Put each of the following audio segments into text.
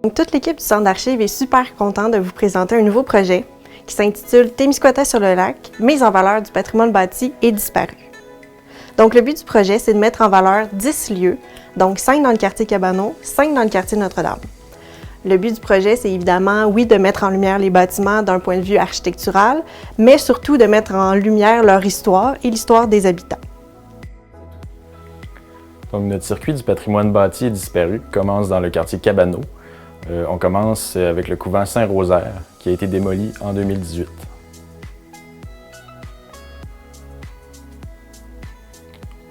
Donc, toute l'équipe du Centre d'archives est super contente de vous présenter un nouveau projet qui s'intitule Témiscouata-sur-le-Lac, mise en valeur du patrimoine bâti et disparu. Donc, le but du projet, c'est de mettre en valeur 10 lieux, donc 5 dans le quartier Cabano, 5 dans le quartier Notre-Dame. Le but du projet, c'est évidemment, oui, de mettre en lumière les bâtiments d'un point de vue architectural, mais surtout de mettre en lumière leur histoire et l'histoire des habitants. Donc, notre circuit du patrimoine bâti et disparu commence dans le quartier Cabano. On commence avec le couvent Saint-Rosaire, qui a été démoli en 2018.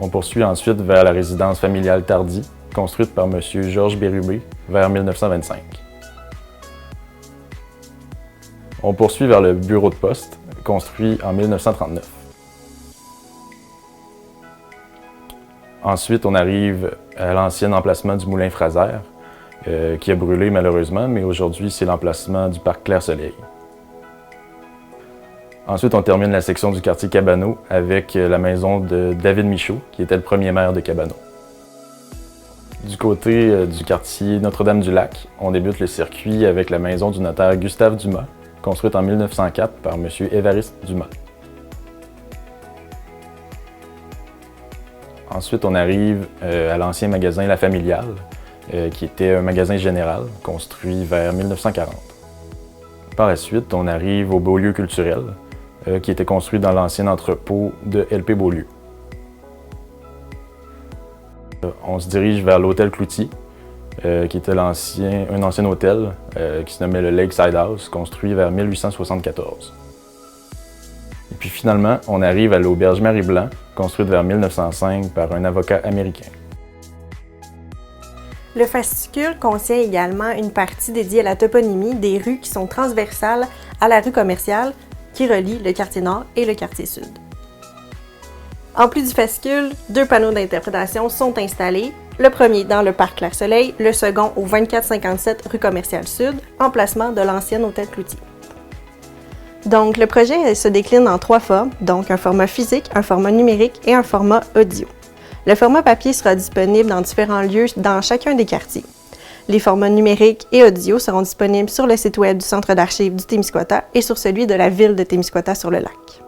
On poursuit ensuite vers la résidence familiale Tardy, construite par M. Georges Bérubé vers 1925. On poursuit vers le bureau de poste, construit en 1939. Ensuite, on arrive à l'ancien emplacement du moulin Fraser, qui a brûlé malheureusement, mais aujourd'hui, c'est l'emplacement du parc Clair-Soleil. Ensuite, on termine la section du quartier Cabano avec la maison de David Michaud, qui était le premier maire de Cabano. Du côté du quartier Notre-Dame-du-Lac, on débute le circuit avec la maison du notaire Gustave Dumas, construite en 1904 par M. Évariste Dumas. Ensuite, on arrive à l'ancien magasin La Familiale, qui était un magasin général, construit vers 1940. Par la suite, on arrive au Beaulieu culturel, qui était construit dans l'ancien entrepôt de LP Beaulieu. On se dirige vers l'hôtel Cloutier, qui était un ancien hôtel qui se nommait le Lakeside House, construit vers 1874. Et puis finalement, on arrive à l'auberge Marie-Blanc, construite vers 1905 par un avocat américain. Le fascicule contient également une partie dédiée à la toponymie des rues qui sont transversales à la rue commerciale qui relie le quartier nord et le quartier sud. En plus du fascicule, 2 panneaux d'interprétation sont installés. Le premier dans le parc Clair-Soleil, le second au 2457 rue commerciale sud, emplacement de l'ancien hôtel Cloutier. Donc, le projet se décline en 3 formes, donc un format physique, un format numérique et un format audio. Le format papier sera disponible dans différents lieux dans chacun des quartiers. Les formats numériques et audio seront disponibles sur le site web du Centre d'archives du Témiscouata et sur celui de la ville de Témiscouata-sur-le-Lac.